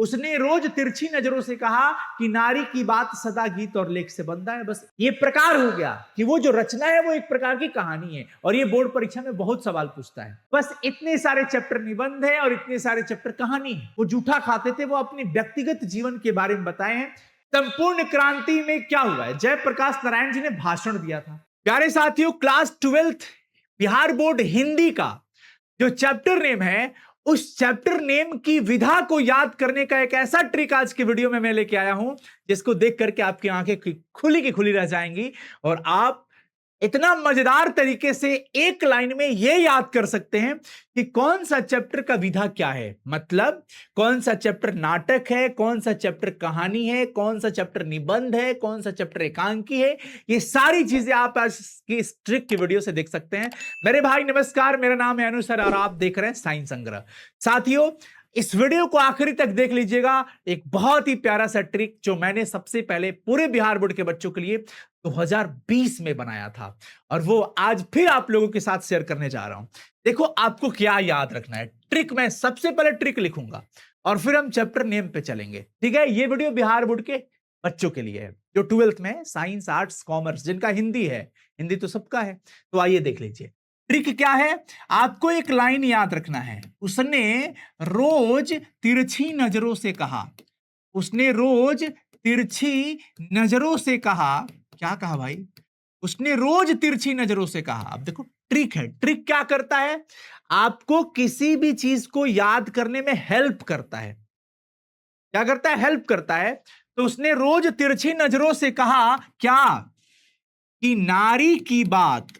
उसने रोज तिरछी नजरों से कहा कि नारी की बात सदा गीत और लेख से बंधा है। बस ये प्रकार हो गया कि वो जो रचना है वो एक प्रकार की कहानी है, और ये बोर्ड परीक्षा में बहुत सवाल पूछता है। बस इतने सारे चैप्टर निबंध है और इतने सारे चैप्टर कहानी है। वो जूठा खाते थे, वो अपने व्यक्तिगत जीवन के बारे में बताए हैं। संपूर्ण क्रांति में क्या हुआ है, जयप्रकाश नारायण जी ने भाषण दिया था। प्यारे साथियों, class 12th Bihar board Hindi का जो चैप्टर नेम है, उस चैप्टर नेम की विधा को याद करने का एक ऐसा ट्रिक आज की वीडियो में मैं लेके आया हूं, जिसको देख करके आपकी आंखें खुली की खुली रह जाएंगी और आप इतना मजेदार तरीके से एक लाइन में यह याद कर सकते हैं कि कौन सा चैप्टर का विधा क्या है। मतलब कौन सा चैप्टर नाटक है, कौन सा चैप्टर कहानी है, कौन सा चैप्टर निबंध है, कौन सा चैप्टर एकांकी है। ये सारी चीजें आप आज की इस ट्रिक की वीडियो से देख सकते हैं। मेरे भाई नमस्कार, मेरा नाम है अनु सर और आप देख रहे हैं साइंस संग्रह। साथियों, इस वीडियो को आखिरी तक देख लीजिएगा। एक बहुत ही प्यारा सा ट्रिक जो मैंने सबसे पहले पूरे बिहार बोर्ड के बच्चों के लिए 2020 में बनाया था, और वो आज फिर आप लोगों के साथ शेयर करने जा रहा हूं। देखो, आपको क्या याद रखना है। ट्रिक मैं सबसे पहले ट्रिक लिखूंगा और फिर हम चैप्टर नेम पे चलेंगे। ठीक है, ये वीडियो बिहार बोर्ड के बच्चों के लिए है जो 12th में साइंस, आर्ट्स, कॉमर्स, जिनका हिंदी है। हिंदी तो सबका है, तो आइए देख लीजिए। ट्रिक क्या है, आपको एक लाइन याद रखना है। उसने रोज तिरछी नजरों से कहा। उसने रोज तिरछी नजरों से कहा। क्या कहा भाई? उसने रोज तिरछी नजरों से कहा। अब देखो, ट्रिक है। ट्रिक क्या करता है? आपको किसी भी चीज को याद करने में हेल्प करता है। क्या करता है? हेल्प करता है। तो उसने रोज तिरछी नजरों से कहा क्या? कि नारी की बात।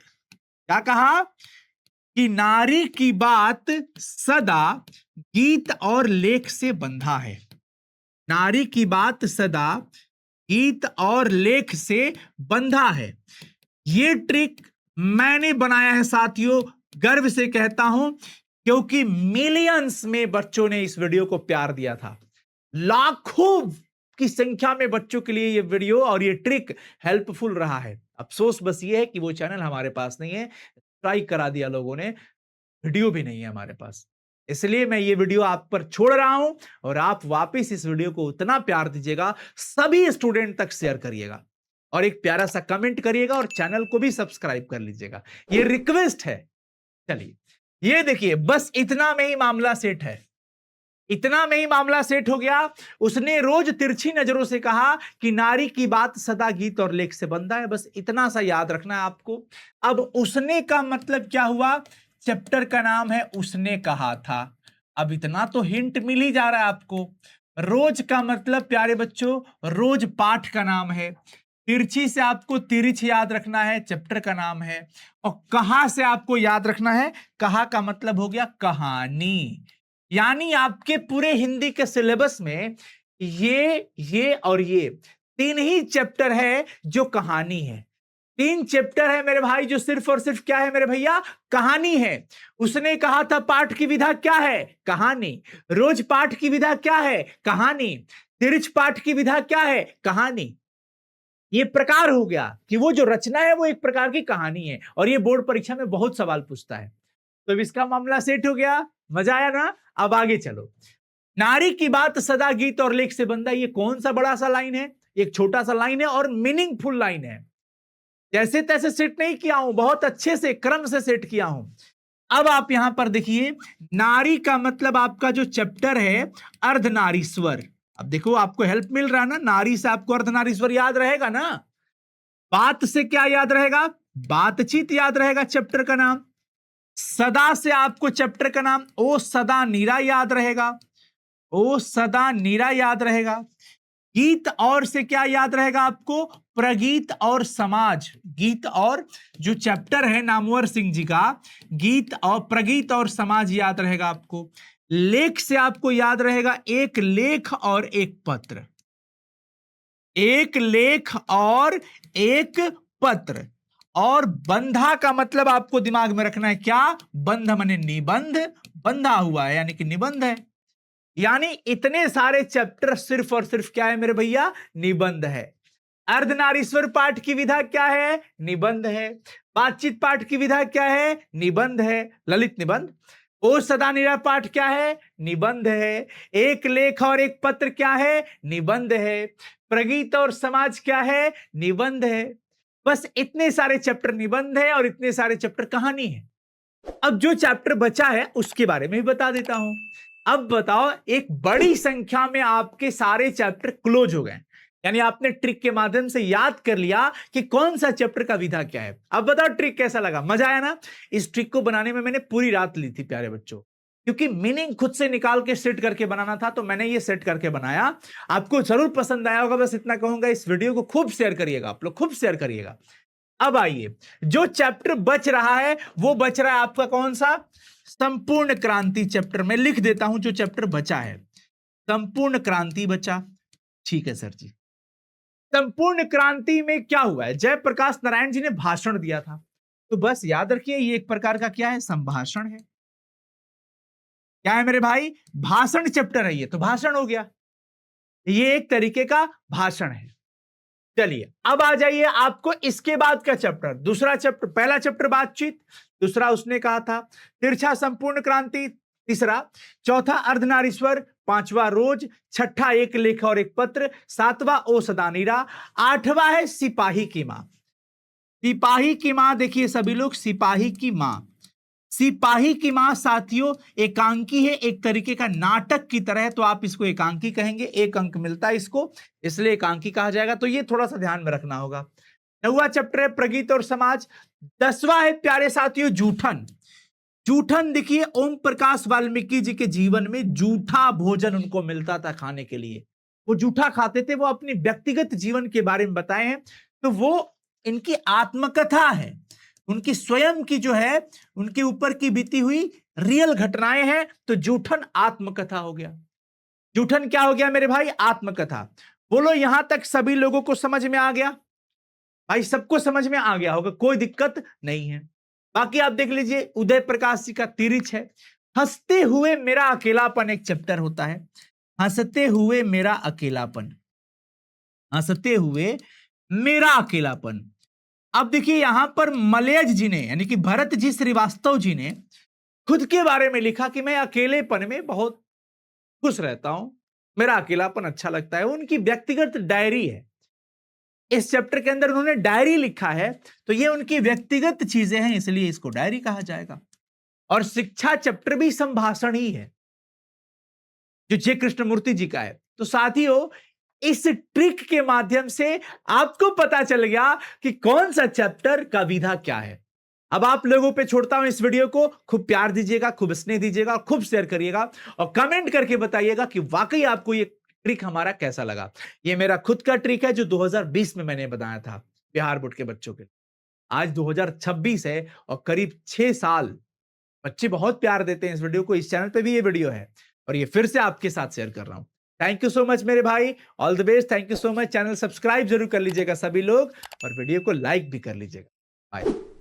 क्या कहा? कि नारी की बात सदा गीत और लेख से बंधा है। नारी की बात सदा गीत और लेख से बंधा है। ये ट्रिक मैंने बनाया है साथियों, गर्व से कहता हूं, क्योंकि मिलियंस में बच्चों ने इस वीडियो को प्यार दिया था। लाखों की संख्या में बच्चों के लिए ये वीडियो और ये ट्रिक हेल्पफुल रहा है। अफसोस बस ये है कि वो चैनल हमारे पास नहीं है, स्ट्राइक करा दिया लोगों ने, वीडियो भी नहीं है हमारे पास। इसलिए मैं ये वीडियो आप पर छोड़ रहा हूं और आप वापस इस वीडियो को उतना प्यार दीजिएगा, सभी स्टूडेंट तक शेयर करिएगा और एक प्यारा सा कमेंट करिएगा और चैनल को भी सब्सक्राइब कर लीजिएगा। ये रिक्वेस्ट है। चलिए, ये देखिए, बस इतना में ही मामला सेट है। इतना में ही मामला सेट हो गया। उसने रोज तिरछी नजरों से कहा कि नारी की बात सदा गीत और लेख से बंधा है। बस इतना सा याद रखना है आपको। अब उसने का मतलब क्या हुआ? चैप्टर का नाम है उसने कहा था। अब इतना तो हिंट मिल ही जा रहा है आपको। रोज का मतलब प्यारे बच्चों, रोज पाठ का नाम है। तिरछी से आपको तिरछ याद रखना है, चैप्टर का नाम है। और कहा से आपको याद रखना है, कहा का मतलब हो गया कहानी। यानी आपके पूरे हिंदी के सिलेबस में ये और ये तीन ही चैप्टर है जो कहानी है। तीन चैप्टर है मेरे भाई जो सिर्फ और सिर्फ क्या है मेरे भैया? कहानी है। उसने कहा था पाठ की विधा क्या है? कहानी। रोज पाठ की विधा क्या है? कहानी। तिरछ पाठ की विधा क्या है? कहानी। ये प्रकार हो गया कि वो जो रचना है वो एक प्रकार की कहानी है, और ये बोर्ड परीक्षा में बहुत सवाल पूछता है। तो इसका मामला सेट हो गया। मजा आया ना? अब आगे चलो। नारी की बात सदा गीत और लेख से बंधा, ये कौन सा बड़ा सा लाइन है? एक छोटा सा लाइन है और मीनिंगफुल लाइन है। जैसे तैसे सेट नहीं किया हूं, बहुत अच्छे से क्रम से सेट किया हूं। अब आप यहां पर देखिए, नारी का मतलब आपका जो चैप्टर है अर्धनारीश्वर। अब देखो, आपको हेल्प मिल रहा है ना। नारी से आपको अर्धनारीश्वर याद रहेगा ना। बात से क्या याद रहेगा? बातचीत याद रहेगा चैप्टर का नाम। सदा से आपको चैप्टर का नाम ओ सदा नीरा याद रहेगा। ओ सदा नीरा याद रहेगा। गीत और से क्या याद रहेगा आपको? प्रगीत और समाज। गीत और जो चैप्टर है नामवर सिंह जी का, गीत और प्रगीत और समाज याद रहेगा आपको। लेख से आपको याद रहेगा एक लेख और एक पत्र। एक लेख और एक पत्र। और बंधा का मतलब आपको दिमाग में रखना है क्या? बंध माने निबंध, बंधा हुआ है यानी कि निबंध है। यानी इतने सारे चैप्टर सिर्फ और सिर्फ क्या है मेरे भैया? निबंध है। अर्धनारीश्वर पाठ की विधा क्या है? निबंध है। बातचीत पाठ की विधा क्या है? निबंध है, ललित निबंध। ओ सदा निरा पाठ क्या है? निबंध है। एक लेख और एक पत्र क्या है? निबंध है। प्रगीत और समाज क्या है? निबंध है। बस इतने सारे चैप्टर निबंध है और इतने सारे चैप्टर कहानी है। अब जो चैप्टर बचा है उसके बारे में भी बता देता हूं। अब बताओ, एक बड़ी संख्या में आपके सारे चैप्टर क्लोज हो गए, यानी आपने ट्रिक के माध्यम से याद कर लिया कि कौन सा चैप्टर का विधा क्या है। अब बताओ ट्रिक कैसा लगा? मजा आया ना? इस ट्रिक को बनाने में मैंने पूरी रात ली थी प्यारे बच्चों, क्योंकि मीनिंग खुद से निकाल के सेट करके बनाना था, तो मैंने ये सेट करके बनाया। आपको जरूर पसंद आया होगा। बस इतना कहूंगा, इस वीडियो को खूब शेयर करिएगा, आप लोग खूब शेयर करिएगा। अब आइए, जो चैप्टर बच रहा है वो बच रहा है आपका कौन सा? संपूर्ण क्रांति चैप्टर। मैं लिख देता हूं जो चैप्टर बचा है। संपूर्ण क्रांति बचा। ठीक है सर जी। संपूर्ण क्रांति में क्या हुआ है? जयप्रकाश नारायण जी ने भाषण दिया था, तो बस याद रखिए ये एक प्रकार का क्या है? संभाषण है। क्या है मेरे भाई? भाषण चैप्टर है ये, तो भाषण हो गया। ये एक तरीके का भाषण है। चलिए अब आ जाइए आपको इसके बाद का चैप्टर, दूसरा चैप्टर। पहला चैप्टर बातचीत, दूसरा उसने कहा था तिरछा संपूर्ण क्रांति, तीसरा, चौथा अर्धनारीश्वर, पांचवा रोज, छठा एक लेख और एक पत्र, सातवां ओ सदानीरा, आठवां है सिपाही की मां। सिपाही की मां, देखिए सभी लोग, सिपाही की मां। सिपाही की मां साथियों एकांकी है, एक तरीके का नाटक की तरह है, तो आप इसको एकांकी कहेंगे। एक अंक मिलता है इसको, इसलिए एकांकी कहा जाएगा। तो ये थोड़ा सा ध्यान में रखना होगा। 9वां चैप्टर है प्रगीत और समाज। 10वां है प्यारे साथियों जूठन। जूठन देखिए, ओम प्रकाश वाल्मीकि जी के जीवन में जूठा भोजन उनको मिलता था खाने के लिए। वो जूठा खाते थे, वो अपनी व्यक्तिगत जीवन के बारे में बताए हैं। तो वो इनकी आत्मकथा है, उनकी स्वयं की जो है, उनके ऊपर की बीती हुई रियल घटनाएं हैं। तो जूठन आत्मकथा हो गया। जूठन क्या हो गया मेरे भाई? आत्मकथा। बोलो यहां तक सभी लोगों को समझ में आ गया? भाई सबको समझ में आ गया होगा, कोई दिक्कत नहीं है। बाकी आप देख लीजिए, उदय प्रकाश जी का तिरिच है। हंसते हुए मेरा अकेलापन एक चैप्टर होता है। हंसते हुए मेरा अकेलापन, हंसते हुए मेरा अकेलापन। अब देखिए यहां पर मलयज जी ने, यानी कि भरत जी श्रीवास्तव जी ने खुद के बारे में लिखा कि मैं अकेलेपन में बहुत खुश रहता हूं, मेरा अकेलापन अच्छा लगता है। उनकी व्यक्तिगत डायरी है। इस चैप्टर के अंदर उन्होंने डायरी लिखा है, तो ये उनकी व्यक्तिगत चीजें हैं, इसलिए इसको डायरी कहा जाएगा। और शिक्षा चैप्टर भी संभाषण ही है, जो जे कृष्णमूर्ति जी का है। तो साथियों, इस ट्रिक के माध्यम से आपको पता चल गया कि कौन सा चैप्टर का विधा क्या है। अब आप लोगों पे छोड़ता हूं इस वीडियो को, खूब प्यार दीजिएगा, खूब स्नेह दीजिएगा, खूब शेयर करिएगा और कमेंट करके बताइएगा कि वाकई आपको ये ट्रिक हमारा कैसा लगा। ये मेरा खुद का ट्रिक है जो 2020 में मैंने बताया था बिहार बोर्ड के बच्चों के। आज 2026 है और करीब 6 साल बच्चे बहुत प्यार देते हैं इस वीडियो को। इस चैनल पे भी ये वीडियो है और ये फिर से आपके साथ शेयर कर रहा हूं। थैंक यू सो मच मेरे भाई, all the best. Thank you so much. Channel subscribe जरूर कर लीजिएगा सभी लोग और वीडियो को लाइक भी कर लीजिएगा। बाय।